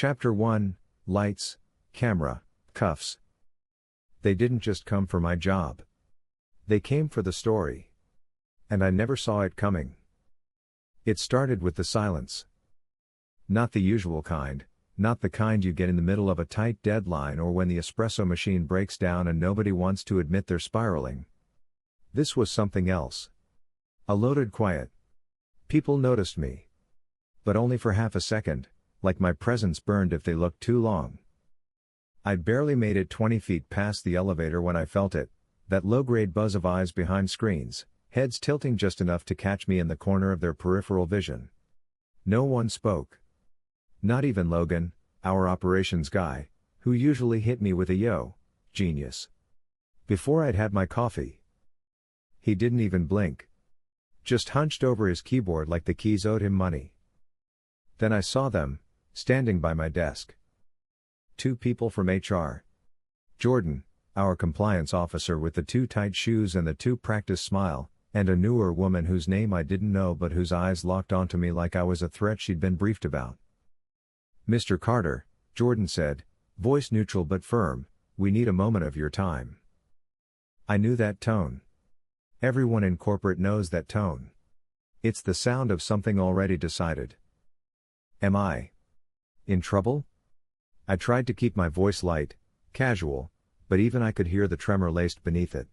Chapter 1, Lights, Camera, Cuffs. They didn't just come for my job. They came for the story. And I never saw it coming. It started with the silence. Not the usual kind, not the kind you get in the middle of a tight deadline or when the espresso machine breaks down and nobody wants to admit they're spiraling. This was something else. A loaded quiet. People noticed me. But only for half a second, like my presence burned if they looked too long. I'd barely made it 20 feet past the elevator when I felt it, that low-grade buzz of eyes behind screens, heads tilting just enough to catch me in the corner of their peripheral vision. No one spoke. Not even Logan, our operations guy, who usually hit me with a "Yo, genius," before I'd had my coffee. He didn't even blink. Just hunched over his keyboard like the keys owed him money. Then I saw them, standing by my desk. Two people from HR. Jordan, our compliance officer with the too tight shoes and the too practiced smile, and a newer woman whose name I didn't know but whose eyes locked onto me like I was a threat she'd been briefed about. "Mr. Carter," Jordan said, voice neutral but firm, "we need a moment of your time." I knew that tone. Everyone in corporate knows that tone. It's the sound of something already decided. Am I in trouble? I tried to keep my voice light, casual, but even I could hear the tremor laced beneath it.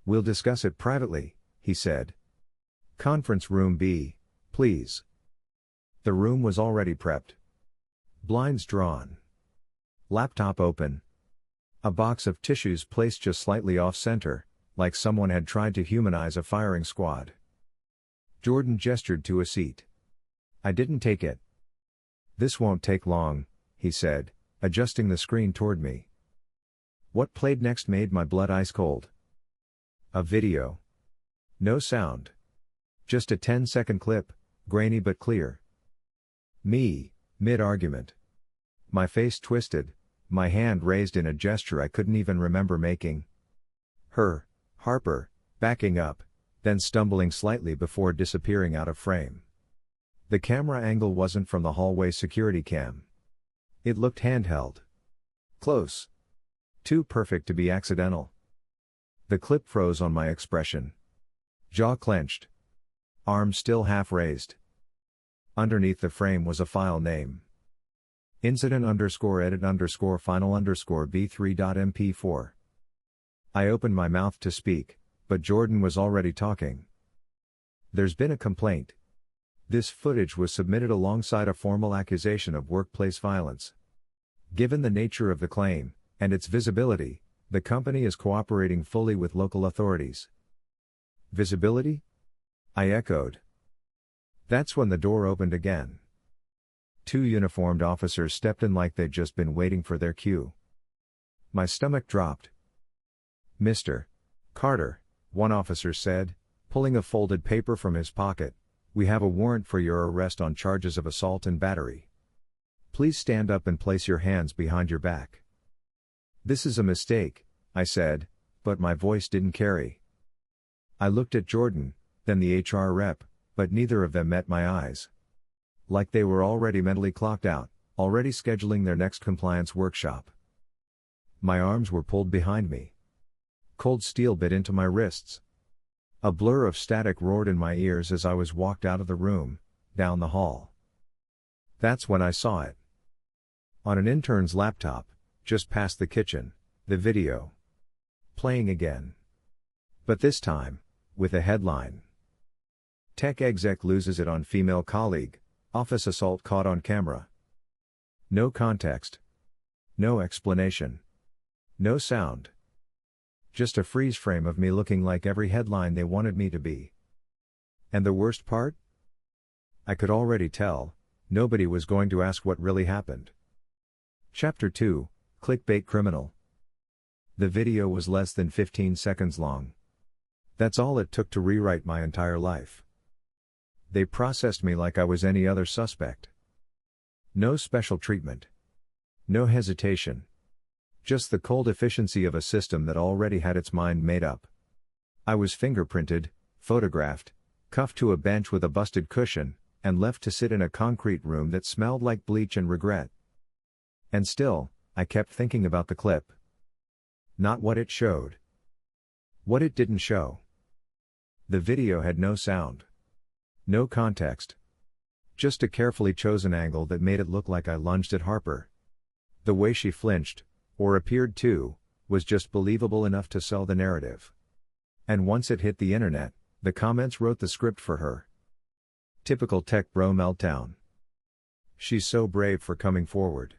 "We'll discuss it privately," he said. "Conference room B, please." The room was already prepped. Blinds drawn. Laptop open. A box of tissues placed just slightly off-center, like someone had tried to humanize a firing squad. Jordan gestured to a seat. I didn't take it. "This won't take long," he said, adjusting the screen toward me. What played next made my blood ice cold. A video. No sound. Just a 10-second clip, grainy but clear. Me, mid-argument. My face twisted, my hand raised in a gesture I couldn't even remember making. Her, Harper, backing up, then stumbling slightly before disappearing out of frame. The camera angle wasn't from the hallway security cam. It looked handheld. Close. Too perfect to be accidental. The clip froze on my expression. Jaw clenched. Arms still half raised. Underneath the frame was a file name. Incident_edit_final_b3.mp4. I opened my mouth to speak, but Jordan was already talking. "There's been a complaint. This footage was submitted alongside a formal accusation of workplace violence. Given the nature of the claim, and its visibility, the company is cooperating fully with local authorities." "Visibility?" I echoed. That's when the door opened again. Two uniformed officers stepped in like they'd just been waiting for their cue. My stomach dropped. "Mr. Carter," one officer said, pulling a folded paper from his pocket, "we have a warrant for your arrest on charges of assault and battery. Please stand up and place your hands behind your back." "This is a mistake," I said, but my voice didn't carry. I looked at Jordan, then the HR rep, but neither of them met my eyes. Like they were already mentally clocked out, already scheduling their next compliance workshop. My arms were pulled behind me. Cold steel bit into my wrists. A blur of static roared in my ears as I was walked out of the room, down the hall. That's when I saw it. On an intern's laptop, just past the kitchen, the video. Playing again. But this time, with a headline. "Tech exec loses it on female colleague, office assault caught on camera." No context. No explanation. No sound. Just a freeze frame of me looking like every headline they wanted me to be. And the worst part? I could already tell, nobody was going to ask what really happened. Chapter 2, Clickbait Criminal. The video was less than 15 seconds long. That's all it took to rewrite my entire life. They processed me like I was any other suspect. No special treatment. No hesitation. Just the cold efficiency of a system that already had its mind made up. I was fingerprinted, photographed, cuffed to a bench with a busted cushion, and left to sit in a concrete room that smelled like bleach and regret. And still, I kept thinking about the clip. Not what it showed. What it didn't show. The video had no sound. No context. Just a carefully chosen angle that made it look like I lunged at Harper. The way she flinched, or appeared to, was just believable enough to sell the narrative. And once it hit the internet, the comments wrote the script for her. Typical tech bro meltdown. She's so brave for coming forward.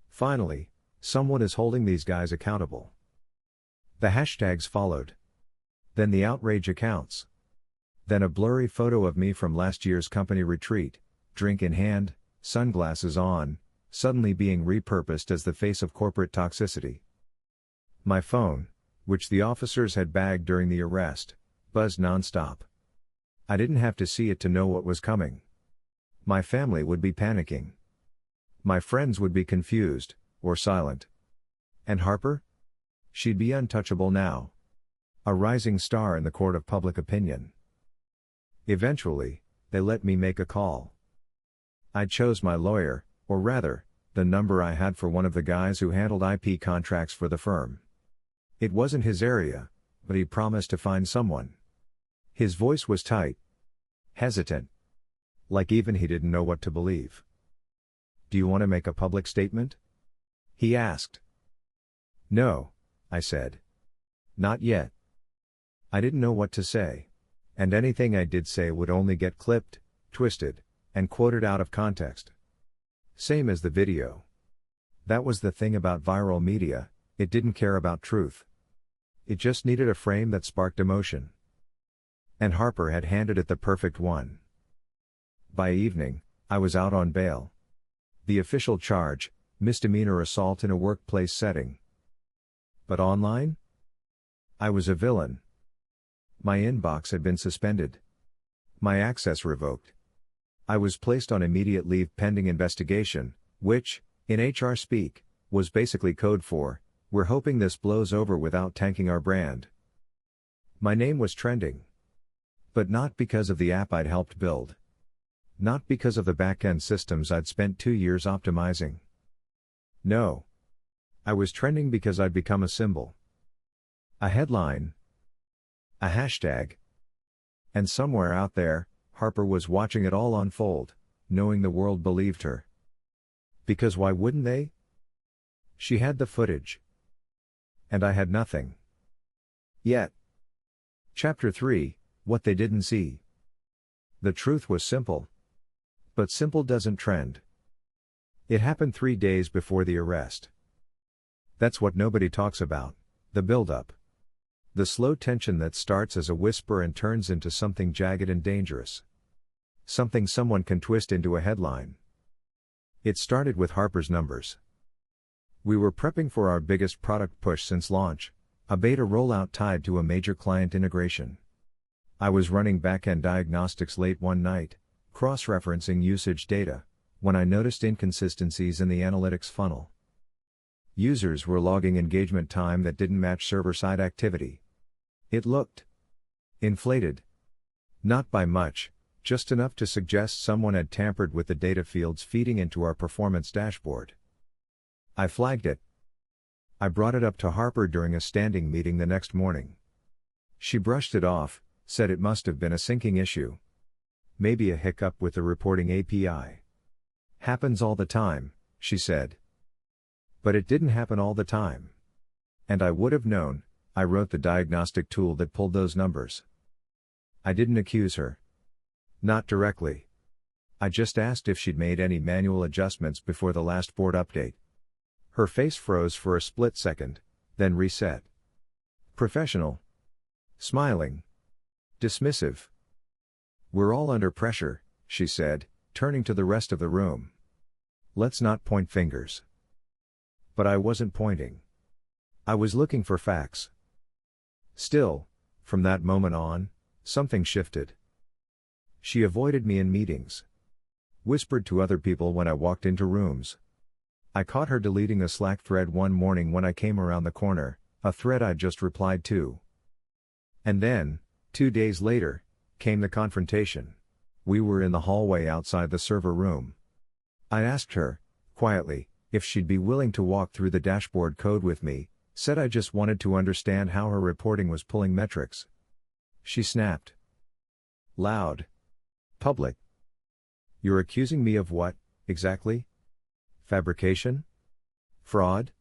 Finally, someone is holding these guys accountable. The hashtags followed. Then the outrage accounts. Then a blurry photo of me from last year's company retreat, drink in hand, sunglasses on, suddenly being repurposed as the face of corporate toxicity. My phone, which the officers had bagged during the arrest, buzzed nonstop. I didn't have to see it to know what was coming. My family would be panicking. My friends would be confused, or silent. And Harper? She'd be untouchable now. A rising star in the court of public opinion. Eventually, they let me make a call. I chose my lawyer, or rather, the number I had for one of the guys who handled IP contracts for the firm. It wasn't his area, but he promised to find someone. His voice was tight. Hesitant. Like even he didn't know what to believe. "Do you want to make a public statement?" he asked. "No," I said. "Not yet." I didn't know what to say. And anything I did say would only get clipped, twisted, and quoted out of context. Same as the video. That was the thing about viral media, it didn't care about truth. It just needed a frame that sparked emotion. And Harper had handed it the perfect one. By evening, I was out on bail. The official charge, misdemeanor assault in a workplace setting. But online? I was a villain. My inbox had been suspended. My access revoked. I was placed on immediate leave pending investigation, which, in HR speak, was basically code for, "We're hoping this blows over without tanking our brand." My name was trending. But not because of the app I'd helped build. Not because of the back-end systems I'd spent 2 years optimizing. No. I was trending because I'd become a symbol. A headline. A hashtag. And somewhere out there, Harper was watching it all unfold, knowing the world believed her. Because why wouldn't they? She had the footage. And I had nothing. Yet. Chapter 3, What They Didn't See. The truth was simple. But simple doesn't trend. It happened 3 days before the arrest. That's what nobody talks about, the build-up. The slow tension that starts as a whisper and turns into something jagged and dangerous. Something someone can twist into a headline. It started with Harper's numbers. We were prepping for our biggest product push since launch, a beta rollout tied to a major client integration. I was running back-end diagnostics late one night, cross-referencing usage data, when I noticed inconsistencies in the analytics funnel. Users were logging engagement time that didn't match server-side activity. It looked inflated. Not by much, just enough to suggest someone had tampered with the data fields feeding into our performance dashboard. I flagged it. I brought it up to Harper during a standing meeting the next morning. She brushed it off, said it must have been a syncing issue. Maybe a hiccup with the reporting API. Happens all the time, she said. But it didn't happen all the time. And I would have known, I wrote the diagnostic tool that pulled those numbers. I didn't accuse her. Not directly. I just asked if she'd made any manual adjustments before the last board update. Her face froze for a split second, then reset. Professional. Smiling. Dismissive. "We're all under pressure," she said, turning to the rest of the room. "Let's not point fingers." But I wasn't pointing. I was looking for facts. Still, from that moment on, something shifted. She avoided me in meetings. Whispered to other people when I walked into rooms. I caught her deleting a Slack thread one morning when I came around the corner, a thread I'd just replied to. And then, 2 days later, came the confrontation. We were in the hallway outside the server room. I asked her, quietly, if she'd be willing to walk through the dashboard code with me, said I just wanted to understand how her reporting was pulling metrics. She snapped. Loud. Public. You're accusing me of what, exactly? Fabrication? Fraud?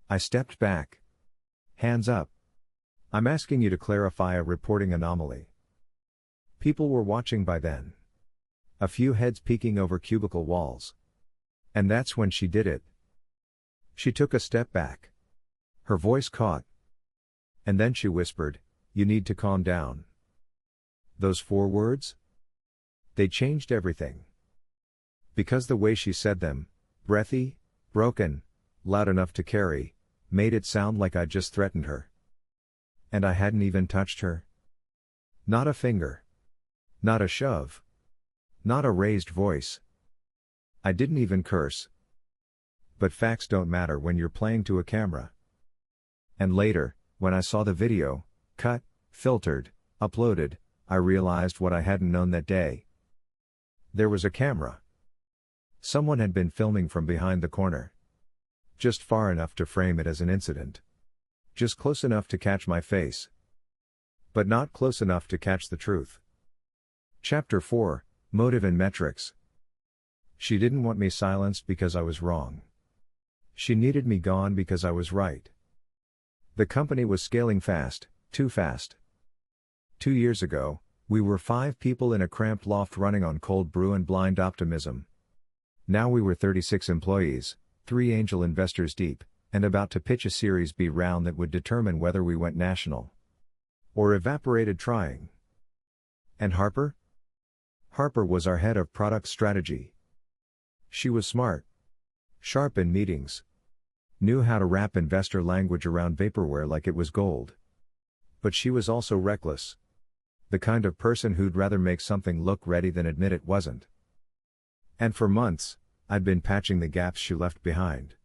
I stepped back. Hands up. I'm asking you to clarify a reporting anomaly. People were watching by then. A few heads peeking over cubicle walls. And that's when she did it. She took a step back. Her voice caught. And then she whispered, "You need to calm down." Those 4 words? They changed everything. Because the way she said them, breathy, broken, loud enough to carry, made it sound like I'd just threatened her. And I hadn't even touched her. Not a finger. Not a shove. Not a raised voice. I didn't even curse. But facts don't matter when you're playing to a camera. And later, when I saw the video, cut, filtered, uploaded, I realized what I hadn't known that day. There was a camera. Someone had been filming from behind the corner. Just far enough to frame it as an incident. Just close enough to catch my face. But not close enough to catch the truth. Chapter 4, Motive and Metrics. She didn't want me silenced because I was wrong. She needed me gone because I was right. The company was scaling fast, too fast. 2 years ago, we were 5 people in a cramped loft running on cold brew and blind optimism. Now we were 36 employees, 3 angel investors deep, and about to pitch a Series B round that would determine whether we went national. Or evaporated trying. And Harper? Harper was our head of product strategy. She was smart. Sharp in meetings. Knew how to wrap investor language around vaporware like it was gold. But she was also reckless. The kind of person who'd rather make something look ready than admit it wasn't. And for months, I'd been patching the gaps she left behind.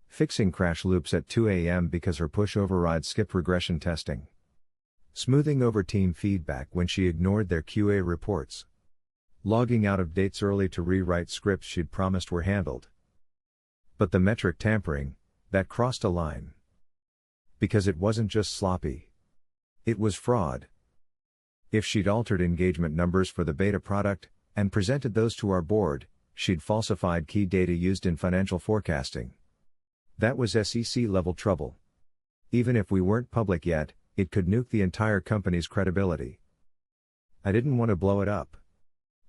Fixing crash loops at 2 a.m. because her push override skipped regression testing. Smoothing over team feedback when she ignored their QA reports. Logging out of dates early to rewrite scripts she'd promised were handled. But the metric tampering, that crossed a line. Because it wasn't just sloppy. It was fraud. If she'd altered engagement numbers for the beta product, and presented those to our board, she'd falsified key data used in financial forecasting. That was SEC-level trouble. Even if we weren't public yet, it could nuke the entire company's credibility. I didn't want to blow it up.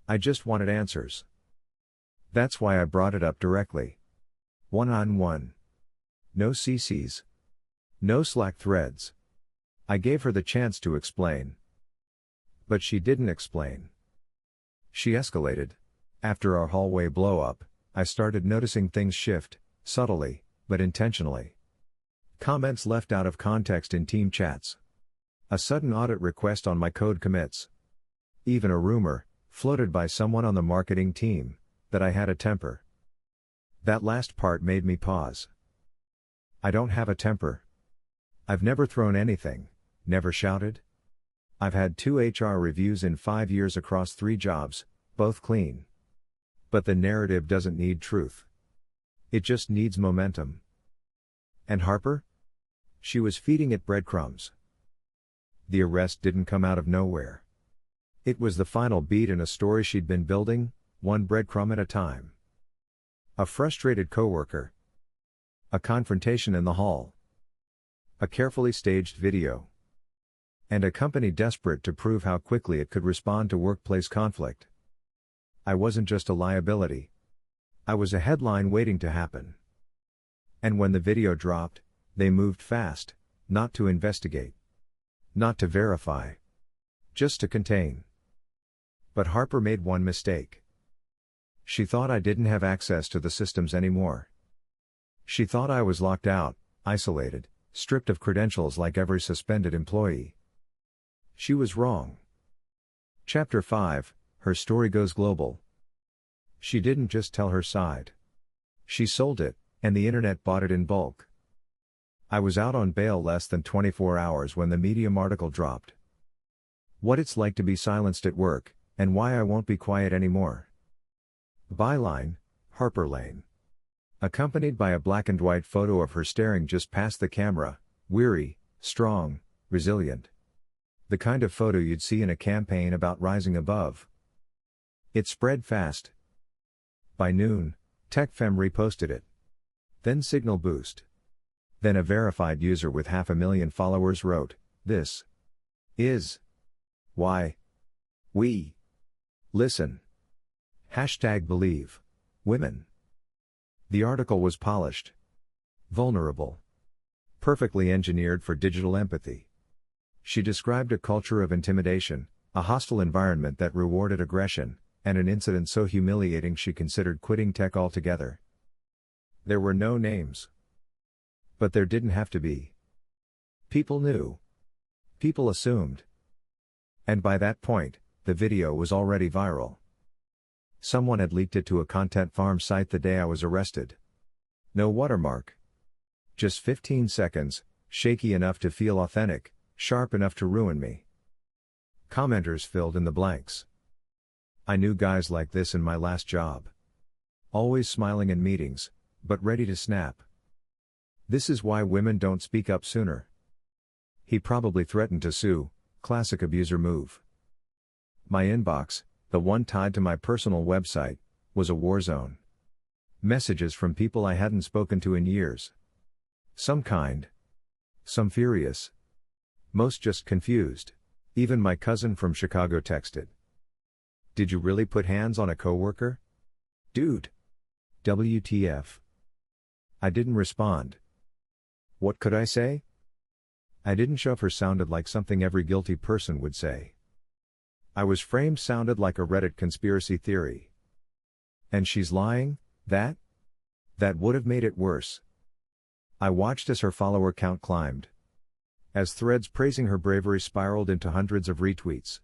I just wanted answers. That's why I brought it up directly. One-on-one. No CCs. No Slack threads. I gave her the chance to explain. But she didn't explain. She escalated. After our hallway blow-up, I started noticing things shift, subtly, but intentionally. Comments left out of context in team chats. A sudden audit request on my code commits. Even a rumor, floated by someone on the marketing team, that I had a temper. That last part made me pause. I don't have a temper. I've never thrown anything, never shouted. I've had 2 HR reviews in 5 years across 3 jobs, both clean. But the narrative doesn't need truth. It just needs momentum. And Harper? She was feeding it breadcrumbs. The arrest didn't come out of nowhere. It was the final beat in a story she'd been building, one breadcrumb at a time. A frustrated coworker. A confrontation in the hall. A carefully staged video. And a company desperate to prove how quickly it could respond to workplace conflict. I wasn't just a liability. I was a headline waiting to happen. And when the video dropped, they moved fast, not to investigate. Not to verify. Just to contain. But Harper made one mistake. She thought I didn't have access to the systems anymore. She thought I was locked out, isolated, stripped of credentials like every suspended employee. She was wrong. Chapter 5, Her Story Goes Global. She didn't just tell her side. She sold it, and the internet bought it in bulk. I was out on bail less than 24 hours when the Medium article dropped. What it's like to be silenced at work, and why I won't be quiet anymore. Byline, Harper Lane. Accompanied by a black and white photo of her staring just past the camera, weary, strong, resilient. The kind of photo you'd see in a campaign about rising above. It spread fast. By noon, TechFem reposted it. Then Signal Boost. Then a verified user with 500,000 followers wrote, "This is why we listen." #believe women. The article was polished, vulnerable, perfectly engineered for digital empathy. She described a culture of intimidation, a hostile environment that rewarded aggression, and an incident so humiliating she considered quitting tech altogether. There were no names. But there didn't have to be. People knew. People assumed. And by that point, the video was already viral. Someone had leaked it to a content farm site the day I was arrested. No watermark. Just 15 seconds, shaky enough to feel authentic, sharp enough to ruin me. Commenters filled in the blanks. I knew guys like this in my last job. Always smiling in meetings, but ready to snap. This is why women don't speak up sooner. He probably threatened to sue, classic abuser move. My inbox, the one tied to my personal website, was a war zone. Messages from people I hadn't spoken to in years. Some kind. Some furious. Most just confused. Even my cousin from Chicago texted. "Did you really put hands on a coworker? Dude. WTF?" I didn't respond. What could I say? I didn't shove her sounded like something every guilty person would say. I was framed sounded like a Reddit conspiracy theory. And she's lying? That would have made it worse. I watched as her follower count climbed. As threads praising her bravery spiraled into hundreds of retweets.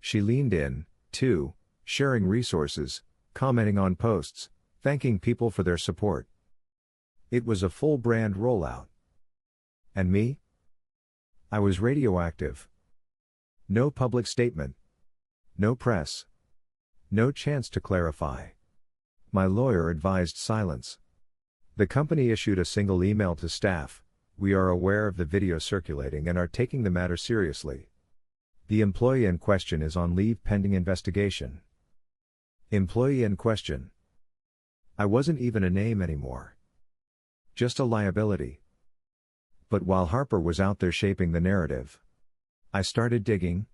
She leaned in, too, sharing resources, commenting on posts, thanking people for their support. It was a full brand rollout. And me? I was radioactive. No public statement. No press. No chance to clarify. My lawyer advised silence. The company issued a single email to staff: "We are aware of the video circulating and are taking the matter seriously. The employee in question is on leave pending investigation." Employee in question. I wasn't even a name anymore. Just a liability. But while Harper was out there shaping the narrative, I started digging.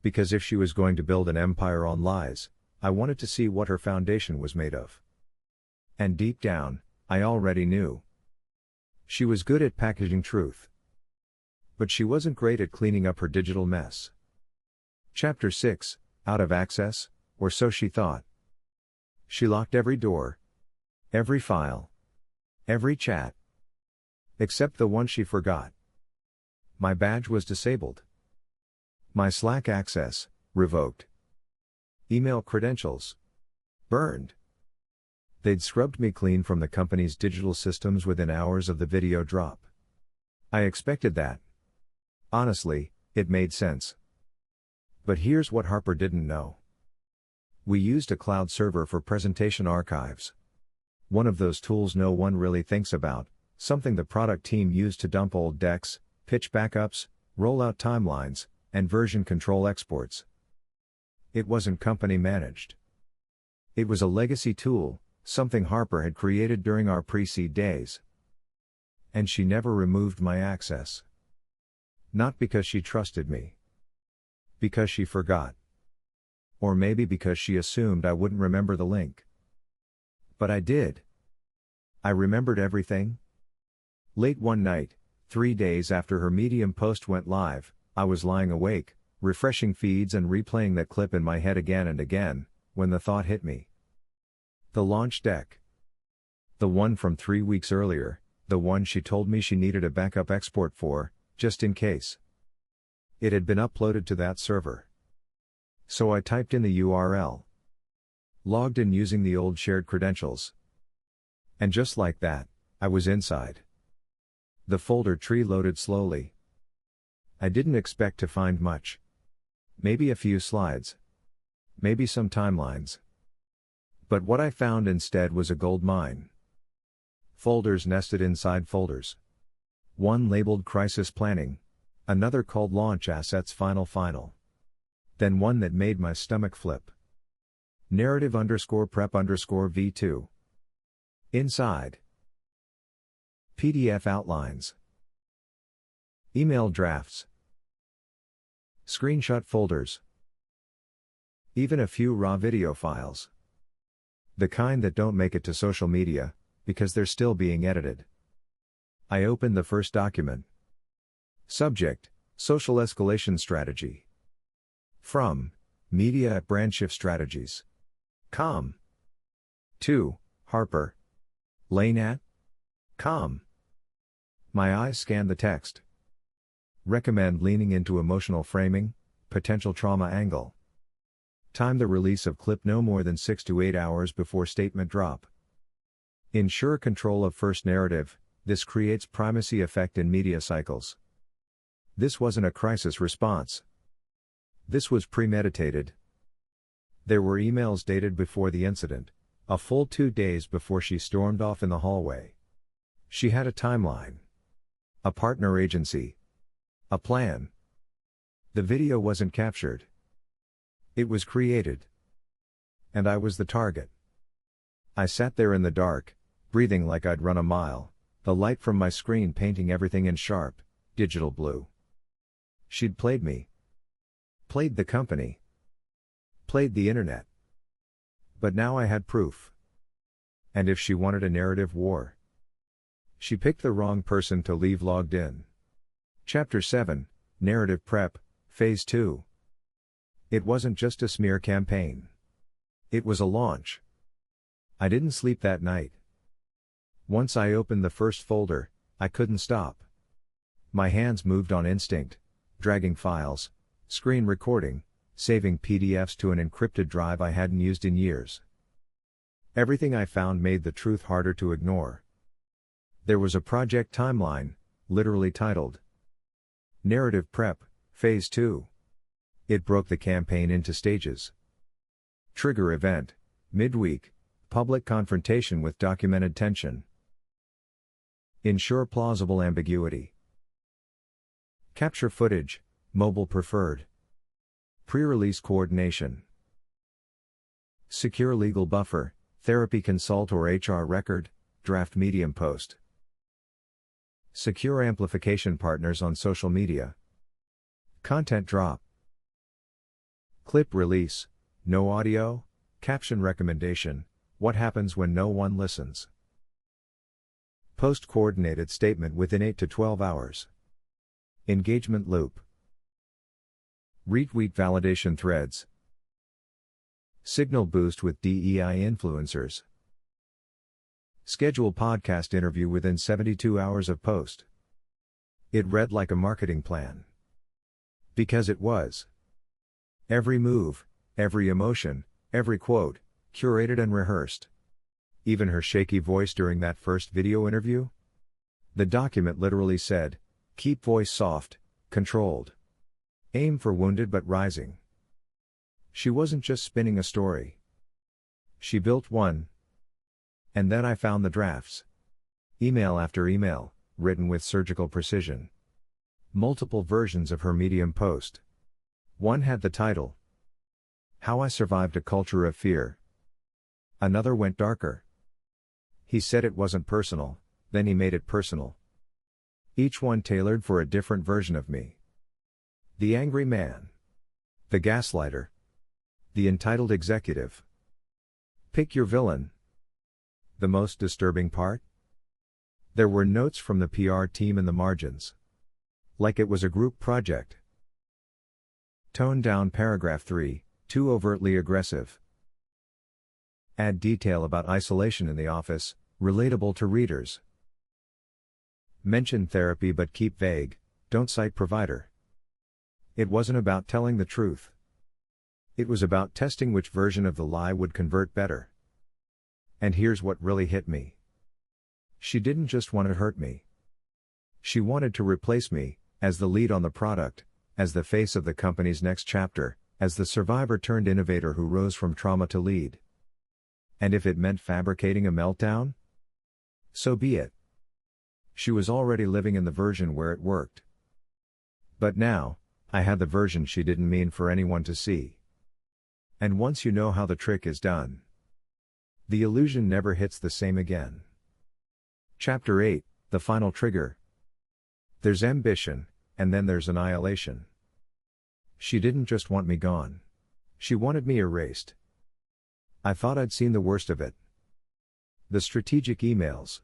Because if she was going to build an empire on lies, I wanted to see what her foundation was made of. And deep down, I already knew. She was good at packaging truth. But she wasn't great at cleaning up her digital mess. Chapter 6, Out of Access, or so she thought. She locked every door. Every file. Every chat. Except the one she forgot. My badge was disabled. My Slack access, revoked. Email credentials. Burned. They'd scrubbed me clean from the company's digital systems within hours of the video drop. I expected that. Honestly, it made sense. But here's what Harper didn't know. We used a cloud server for presentation archives. One of those tools no one really thinks about, something the product team used to dump old decks, pitch backups, rollout timelines, and version control exports. It wasn't company managed. It was a legacy tool, something Harper had created during our pre-seed days. And she never removed my access. Not because she trusted me. Because she forgot. Or maybe because she assumed I wouldn't remember the link. But I did. I remembered everything. Late one night, 3 days after her Medium post went live, I was lying awake, refreshing feeds and replaying that clip in my head again and again, when the thought hit me. The launch deck. The one from 3 weeks earlier, the one she told me she needed a backup export for, just in case. It had been uploaded to that server. So I typed in the URL. Logged in using the old shared credentials. And just like that, I was inside. The folder tree loaded slowly. I didn't expect to find much. Maybe a few slides. maybe some timelines. But what I found instead was a gold mine. Folders nested inside folders. One labeled Crisis Planning, another called Launch Assets Final. Then one that made my stomach flip. Narrative_prep_v2. Inside. PDF outlines. Email drafts. Screenshot folders. Even a few raw video files. The kind that don't make it to social media, because they're still being edited. I opened the first document. Subject: Social Escalation Strategy. From Media at Brandshift Strategies. Com. To Harper. Lane at Com. My eyes scanned the text. Recommend leaning into emotional framing, potential trauma angle. Time the release of clip no more than 6 to 8 hours before statement drop. Ensure control of first narrative, this creates primacy effect in media cycles. This wasn't a crisis response. This was premeditated. There were emails dated before the incident, a full 2 days before she stormed off in the hallway. She had a timeline. A partner agency. A plan. The video wasn't captured. It was created. And I was the target. I sat there in the dark, breathing like I'd run a mile, the light from my screen painting everything in sharp, digital blue. She'd played me. Played the company. Played the internet. But now I had proof. And if she wanted a narrative war, she picked the wrong person to leave logged in. Chapter 7, Narrative Prep, Phase 2. It wasn't just a smear campaign. It was a launch. I didn't sleep that night. Once I opened the first folder, I couldn't stop. My hands moved on instinct, dragging files, screen recording, saving PDFs to an encrypted drive I hadn't used in years. Everything I found made the truth harder to ignore. There was a project timeline, literally titled Narrative Prep, Phase 2. It broke the campaign into stages. Trigger event, midweek, public confrontation with documented tension. Ensure plausible ambiguity. Capture footage, mobile preferred. Pre-release coordination. Secure legal buffer, therapy consult or HR record, draft medium post. Secure amplification partners on social media. Content drop. Clip release, no audio, caption recommendation, what happens when no one listens. Post coordinated statement within 8 to 12 hours. Engagement loop. Retweet validation threads. Signal boost with DEI influencers. Schedule podcast interview within 72 hours of post. It read like a marketing plan. Because it was. Every move, every emotion, every quote, curated and rehearsed. Even her shaky voice during that first video interview? The document literally said, keep voice soft, controlled. Aim for wounded but rising. She wasn't just spinning a story. She built one. And then I found the drafts. Email after email, written with surgical precision. Multiple versions of her Medium post. One had the title, How I Survived a Culture of Fear. Another went darker. He said it wasn't personal, then he made it personal. Each one tailored for a different version of me. The angry man. The gaslighter. The entitled executive. Pick your villain. The most disturbing part? There were notes from the PR team in the margins. Like it was a group project. Tone down paragraph 3, too overtly aggressive. Add detail about isolation in the office, relatable to readers. Mention therapy but keep vague, don't cite provider. It wasn't about telling the truth. It was about testing which version of the lie would convert better. And here's what really hit me. She didn't just want to hurt me. She wanted to replace me, as the lead on the product, as the face of the company's next chapter, as the survivor turned innovator who rose from trauma to lead. And if it meant fabricating a meltdown? So be it. She was already living in the version where it worked. But now, I had the version she didn't mean for anyone to see. And once you know how the trick is done, the illusion never hits the same again. Chapter 8, The Final Trigger. There's ambition, and then there's annihilation. She didn't just want me gone. She wanted me erased. I thought I'd seen the worst of it. The strategic emails.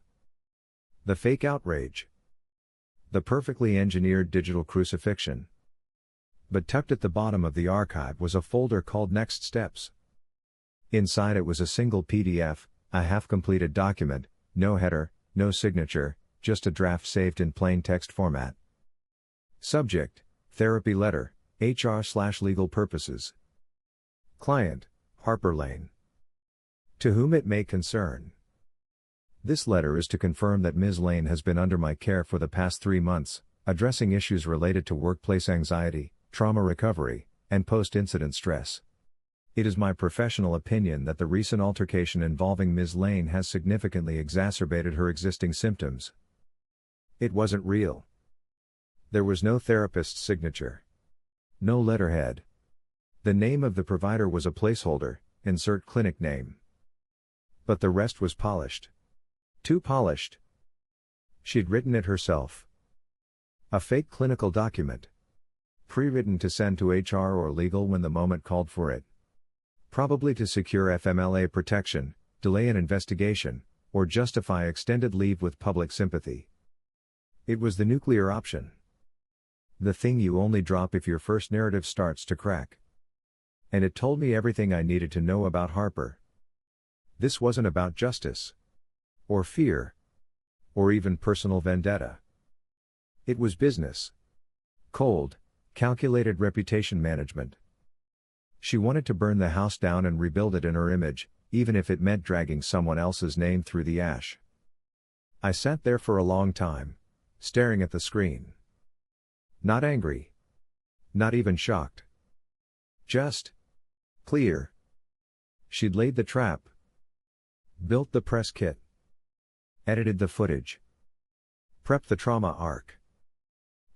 The fake outrage. The perfectly engineered digital crucifixion. But tucked at the bottom of the archive was a folder called Next Steps. Inside it was a single PDF, a half-completed document, no header, no signature, just a draft saved in plain text format. Subject, Therapy Letter, HR/legal purposes. Client, Harper Lane. To whom it may concern. This letter is to confirm that Ms. Lane has been under my care for the past 3 months, addressing issues related to workplace anxiety, trauma recovery, and post-incident stress. It is my professional opinion that the recent altercation involving Ms. Lane has significantly exacerbated her existing symptoms. It wasn't real. There was no therapist's signature. No letterhead. The name of the provider was a placeholder, insert clinic name. But the rest was polished. Too polished. She'd written it herself. A fake clinical document. Pre-written to send to HR or legal when the moment called for it. Probably to secure FMLA protection, delay an investigation, or justify extended leave with public sympathy. It was the nuclear option. The thing you only drop if your first narrative starts to crack. And it told me everything I needed to know about Harper. This wasn't about justice. Or fear. Or even personal vendetta. It was business. Cold, calculated reputation management. She wanted to burn the house down and rebuild it in her image, even if it meant dragging someone else's name through the ash. I sat there for a long time, staring at the screen. Not angry. Not even shocked. Just clear. She'd laid the trap. Built the press kit. Edited the footage. Prepped the trauma arc.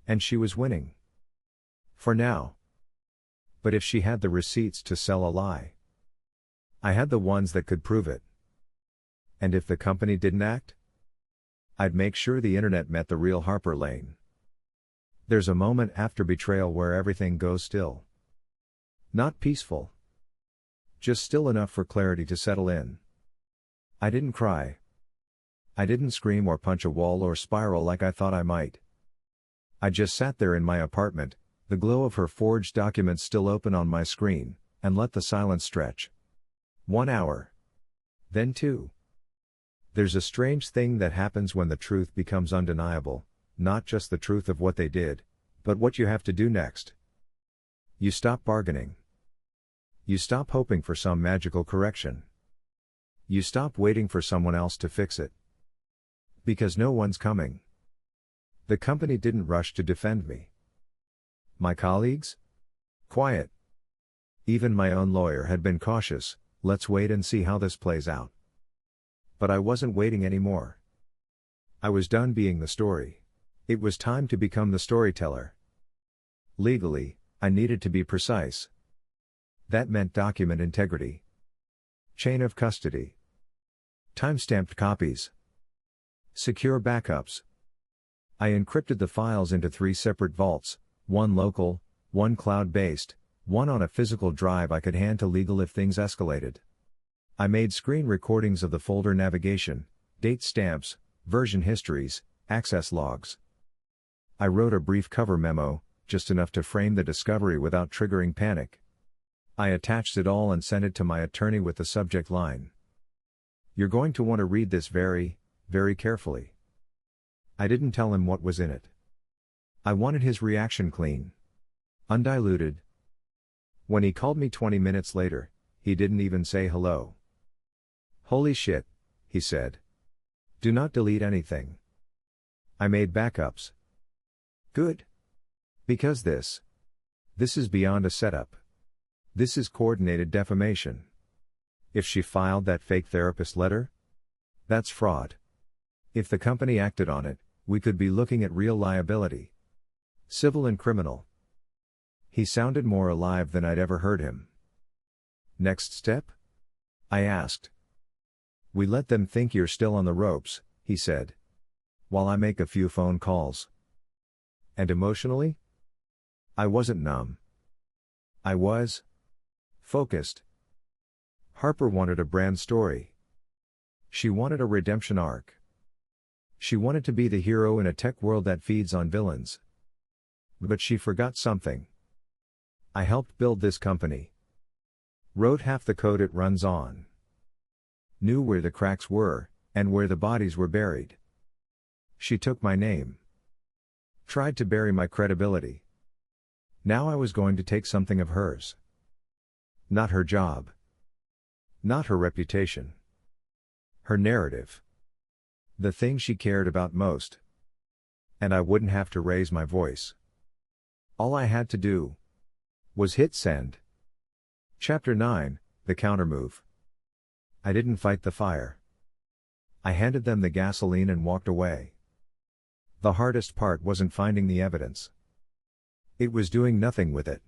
And she was winning. For now. But if she had the receipts to sell a lie, I had the ones that could prove it. And if the company didn't act, I'd make sure the internet met the real Harper Lane. There's a moment after betrayal where everything goes still. Not peaceful. Just still enough for clarity to settle in. I didn't cry. I didn't scream or punch a wall or spiral like I thought I might. I just sat there in my apartment, the glow of her forged documents still open on my screen, and let the silence stretch. 1 hour. Then 2. There's a strange thing that happens when the truth becomes undeniable, not just the truth of what they did, but what you have to do next. You stop bargaining. You stop hoping for some magical correction. You stop waiting for someone else to fix it. Because no one's coming. The company didn't rush to defend me. My colleagues? Quiet. Even my own lawyer had been cautious, let's wait and see how this plays out. But I wasn't waiting anymore. I was done being the story. It was time to become the storyteller. Legally, I needed to be precise. That meant document integrity. Chain of custody. Time-stamped copies. Secure backups. I encrypted the files into 3 separate vaults, one local, one cloud-based, one on a physical drive I could hand to legal if things escalated. I made screen recordings of the folder navigation, date stamps, version histories, access logs. I wrote a brief cover memo, just enough to frame the discovery without triggering panic. I attached it all and sent it to my attorney with the subject line. You're going to want to read this very, very carefully. I didn't tell him what was in it. I wanted his reaction clean. Undiluted. When he called me 20 minutes later, he didn't even say hello. Holy shit, he said. Do not delete anything. I made backups. Good. Because this is beyond a setup. This is coordinated defamation. If she filed that fake therapist letter? That's fraud. If the company acted on it, we could be looking at real liability. Civil and criminal. He sounded more alive than I'd ever heard him. Next step? I asked. We let them think you're still on the ropes, he said. While I make a few phone calls. And emotionally? I wasn't numb. I was focused. Harper wanted a brand story. She wanted a redemption arc. She wanted to be the hero in a tech world that feeds on villains. But she forgot something. I helped build this company. Wrote half the code it runs on. Knew where the cracks were, and where the bodies were buried. She took my name. Tried to bury my credibility. Now I was going to take something of hers. Not her job. Not her reputation. Her narrative. The thing she cared about most. And I wouldn't have to raise my voice. All I had to do was hit send. Chapter 9, The Countermove. I didn't fight the fire. I handed them the gasoline and walked away. The hardest part wasn't finding the evidence. It was doing nothing with it.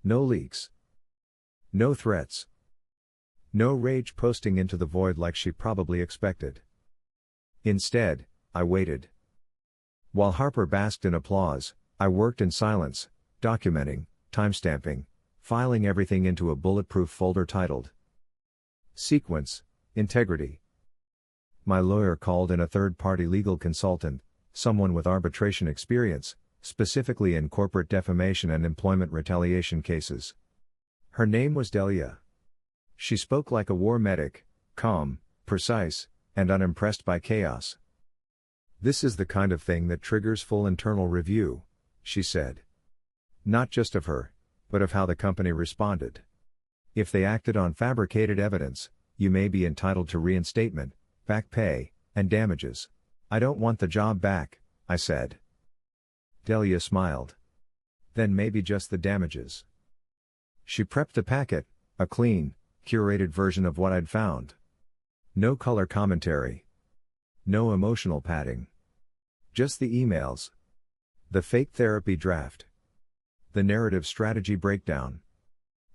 No leaks. No threats. No rage posting into the void like she probably expected. Instead, I waited. While Harper basked in applause, I worked in silence, documenting, timestamping, filing everything into a bulletproof folder titled Sequence, Integrity. My lawyer called in a third-party legal consultant, someone with arbitration experience, specifically in corporate defamation and employment retaliation cases. Her name was Delia. She spoke like a war medic, calm, precise, and unimpressed by chaos. This is the kind of thing that triggers full internal review, she said. Not just of her, but of how the company responded. If they acted on fabricated evidence, you may be entitled to reinstatement, back pay, and damages. I don't want the job back, I said. Delia smiled. Then maybe just the damages. She prepped the packet, a clean, curated version of what I'd found. No color commentary. No emotional padding. Just the emails. The fake therapy draft. The narrative strategy breakdown.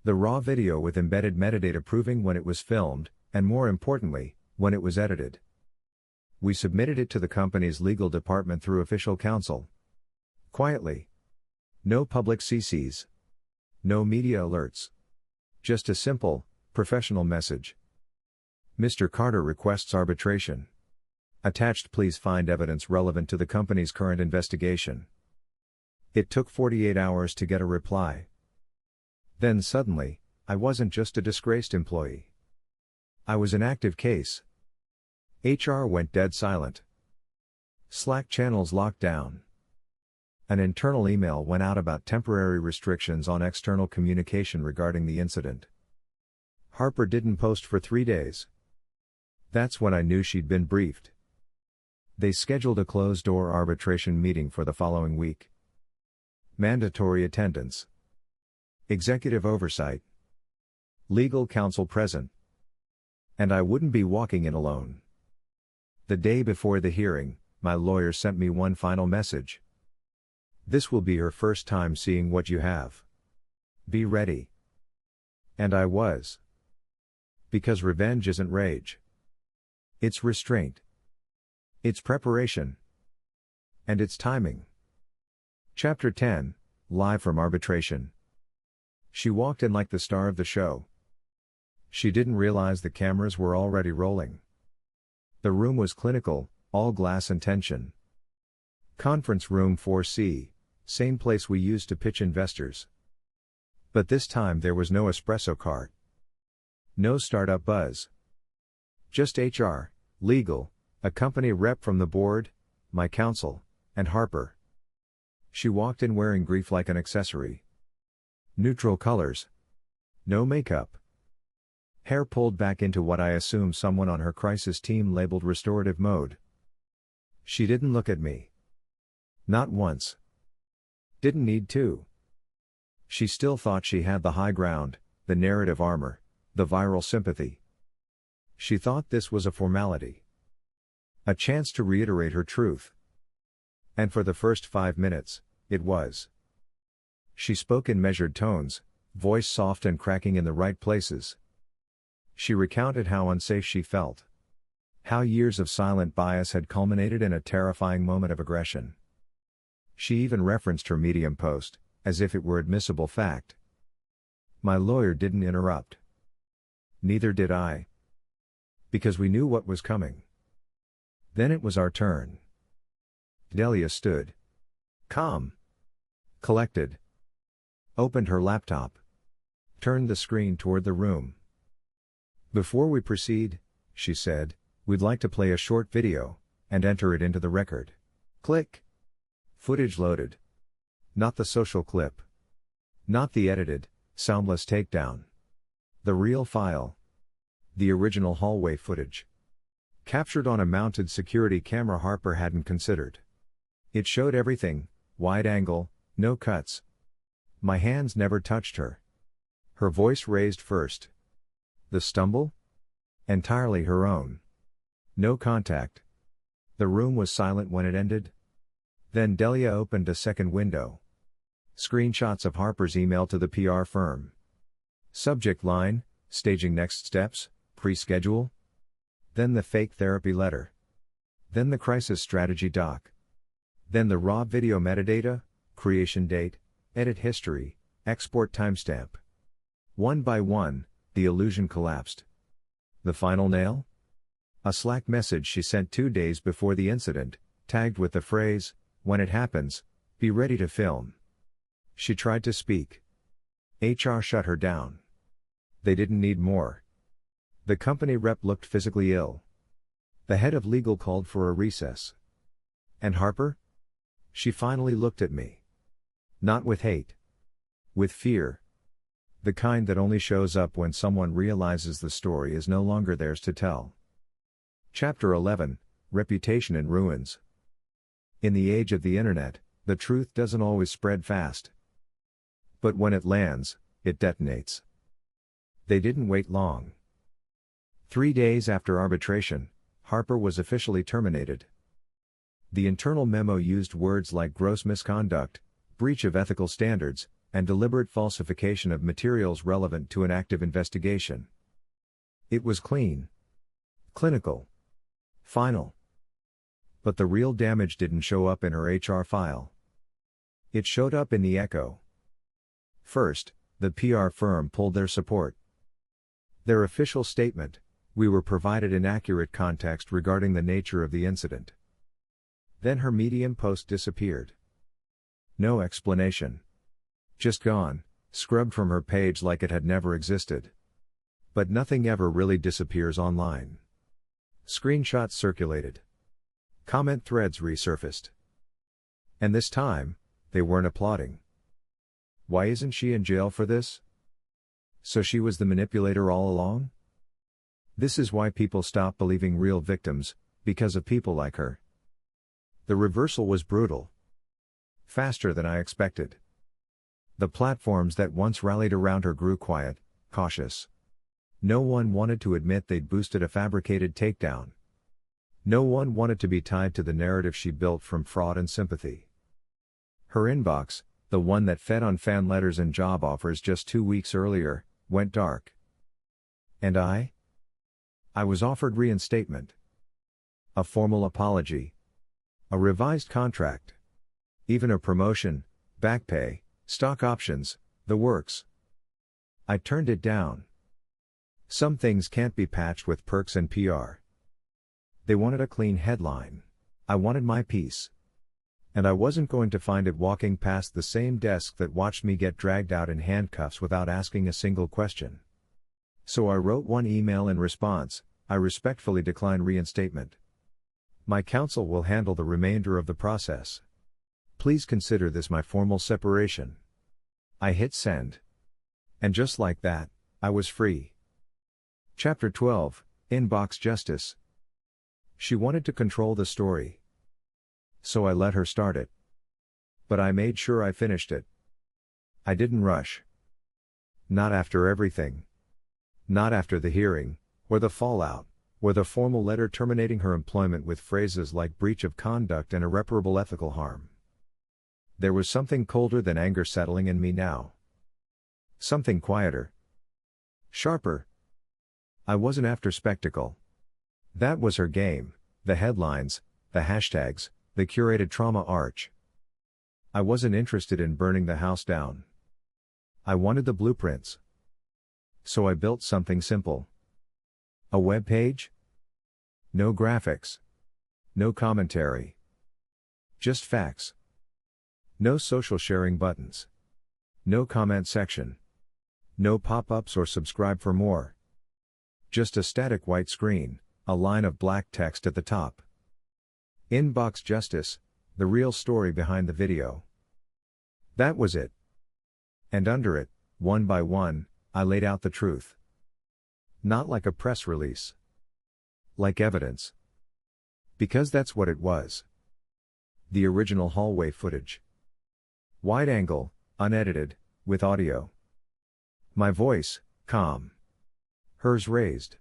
The raw video with embedded metadata proving when it was filmed, and more importantly, when it was edited. We submitted it to the company's legal department through official counsel. Quietly. No public CCs. No media alerts. Just a simple, professional message. Mr. Carter requests arbitration. Attached, please find evidence relevant to the company's current investigation. It took 48 hours to get a reply. Then suddenly, I wasn't just a disgraced employee. I was an active case. HR went dead silent. Slack channels locked down. An internal email went out about temporary restrictions on external communication regarding the incident. Harper didn't post for 3 days. That's when I knew she'd been briefed. They scheduled a closed-door arbitration meeting for the following week. Mandatory attendance. Executive oversight. Legal counsel present. And I wouldn't be walking in alone. The day before the hearing, my lawyer sent me one final message. This will be her first time seeing what you have. Be ready. And I was. Because revenge isn't rage. It's restraint. It's preparation. And it's timing. Chapter 10, Live from Arbitration. She walked in like the star of the show. She didn't realize the cameras were already rolling. The room was clinical, all glass and tension. Conference room 4C, same place we used to pitch investors. But this time there was no espresso cart. No startup buzz. Just HR, legal, a company rep from the board, my counsel, and Harper. She walked in wearing grief like an accessory. Neutral colors. No makeup. Hair pulled back into what I assume someone on her crisis team labeled restorative mode. She didn't look at me. Not once. Didn't need to. She still thought she had the high ground, the narrative armor, the viral sympathy. She thought this was a formality. A chance to reiterate her truth. And for the first 5 minutes, it was. She spoke in measured tones, voice soft and cracking in the right places. She recounted how unsafe she felt. How years of silent bias had culminated in a terrifying moment of aggression. She even referenced her Medium post, as if it were admissible fact. My lawyer didn't interrupt. Neither did I. Because we knew what was coming. Then it was our turn. Delia stood. Calm. Collected. Opened her laptop. Turned the screen toward the room. Before we proceed, she said, we'd like to play a short video, and enter it into the record. Click. Footage loaded. Not the social clip. Not the edited, soundless takedown. The real file. The original hallway footage. Captured on a mounted security camera Harper hadn't considered. It showed everything, wide angle, no cuts. My hands never touched her. Her voice raised first. The stumble? Entirely her own. No contact. The room was silent when it ended. Then Delia opened a second window. Screenshots of Harper's email to the PR firm. Subject line, staging next steps, pre-schedule. Then the fake therapy letter. Then the crisis strategy doc. Then the raw video metadata, creation date, edit history, export timestamp. One by one, the illusion collapsed. The final nail? A Slack message she sent 2 days before the incident, tagged with the phrase, when it happens, be ready to film. She tried to speak. HR shut her down. They didn't need more. The company rep looked physically ill. The head of legal called for a recess. And Harper? She finally looked at me. Not with hate. With fear. The kind that only shows up when someone realizes the story is no longer theirs to tell. Chapter 11, Reputation in Ruins. In the age of the internet, the truth doesn't always spread fast. But when it lands, it detonates. They didn't wait long. 3 days after arbitration, Harper was officially terminated. The internal memo used words like gross misconduct, breach of ethical standards, and deliberate falsification of materials relevant to an active investigation. It was clean. Clinical. Final. But the real damage didn't show up in her HR file. It showed up in the echo. First, the PR firm pulled their support. Their official statement, we were provided inaccurate context regarding the nature of the incident. Then her Medium post disappeared. No explanation. Just gone, scrubbed from her page like it had never existed. But nothing ever really disappears online. Screenshots circulated. Comment threads resurfaced. And this time, they weren't applauding. Why isn't she in jail for this? So she was the manipulator all along? This is why people stop believing real victims, because of people like her. The reversal was brutal. Faster than I expected. The platforms that once rallied around her grew quiet, cautious. No one wanted to admit they'd boosted a fabricated takedown. No one wanted to be tied to the narrative she built from fraud and sympathy. Her inbox, the one that fed on fan letters and job offers just 2 weeks earlier, went dark. And I was offered reinstatement. A formal apology. A revised contract. Even a promotion, back pay, stock options, the works. I turned it down. Some things can't be patched with perks and PR. They wanted a clean headline. I wanted my piece. And I wasn't going to find it walking past the same desk that watched me get dragged out in handcuffs without asking a single question. So I wrote one email in response, I respectfully decline reinstatement. My counsel will handle the remainder of the process. Please consider this my formal separation. I hit send. And just like that, I was free. Chapter 12, Inbox Justice. She wanted to control the story. So I let her start it. But I made sure I finished it. I didn't rush. Not after everything. Not after the hearing, or the fallout, or the formal letter terminating her employment with phrases like breach of conduct and irreparable ethical harm. There was something colder than anger settling in me now. Something quieter. Sharper. I wasn't after spectacle. That was her game, the headlines, the hashtags, the curated trauma arch. I wasn't interested in burning the house down. I wanted the blueprints. So I built something simple. A web page? No graphics. No commentary. Just facts. No social sharing buttons. No comment section. No pop-ups or subscribe for more. Just a static white screen, a line of black text at the top. Inbox justice, the real story behind the video. That was it. And under it, one by one, I laid out the truth. Not like a press release. Like evidence. Because that's what it was. The original hallway footage. Wide angle, unedited, with audio. My voice, calm. Hers raised.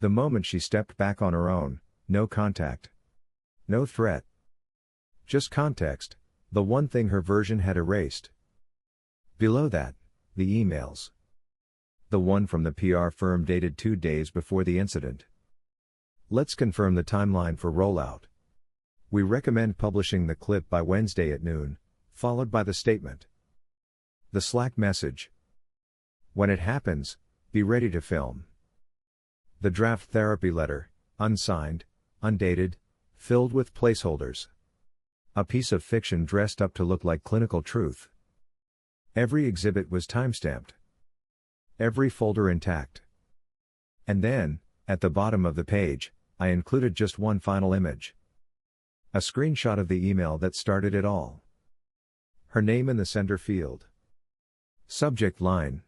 The moment she stepped back on her own, no contact. No threat. Just context, the one thing her version had erased. Below that, the emails. The one from the PR firm dated 2 days before the incident. Let's confirm the timeline for rollout. We recommend publishing the clip by Wednesday at noon, followed by the statement. The Slack message. When it happens, be ready to film. The draft therapy letter, unsigned, undated, filled with placeholders. A piece of fiction dressed up to look like clinical truth. Every exhibit was timestamped. Every folder intact. And then, at the bottom of the page, I included just one final image. A screenshot of the email that started it all. Her name in the center field. Subject line.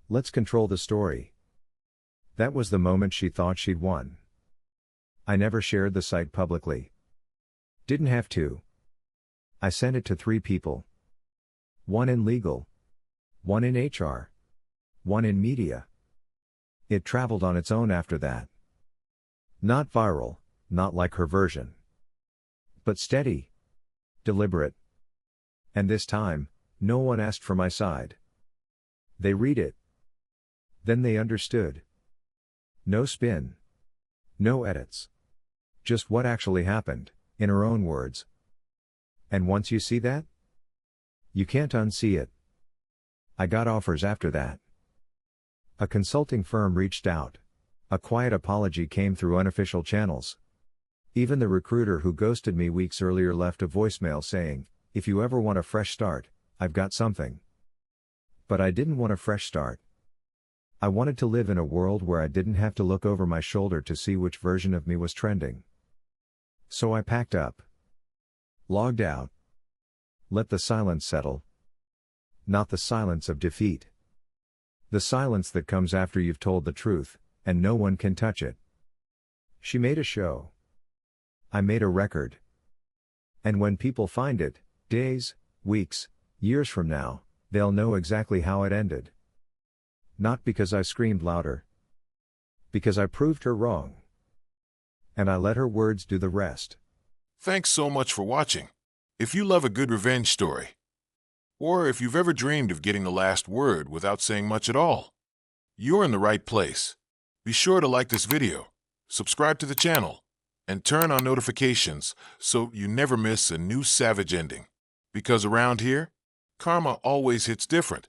Let's control the story. That was the moment she thought she'd won. I never shared the site publicly. Didn't have to. I sent it to 3 people. One in legal. One in HR. One in media. It traveled on its own after that. Not viral, not like her version. But steady. Deliberate. And this time, no one asked for my side. They read it. Then they understood. No spin. No edits. Just what actually happened, in her own words. And once you see that, you can't unsee it. I got offers after that. A consulting firm reached out. A quiet apology came through unofficial channels. Even the recruiter who ghosted me weeks earlier left a voicemail saying, "If you ever want a fresh start, I've got something." But I didn't want a fresh start. I wanted to live in a world where I didn't have to look over my shoulder to see which version of me was trending. So I packed up. Logged out. Let the silence settle. Not the silence of defeat. The silence that comes after you've told the truth, and no one can touch it. She made a show. I made a record. And when people find it, days, weeks, years from now, they'll know exactly how it ended. Not because I screamed louder. Because I proved her wrong. And I let her words do the rest. Thanks so much for watching. If you love a good revenge story, or if you've ever dreamed of getting the last word without saying much at all, you're in the right place. Be sure to like this video, subscribe to the channel, and turn on notifications so you never miss a new savage ending. Because around here, karma always hits different.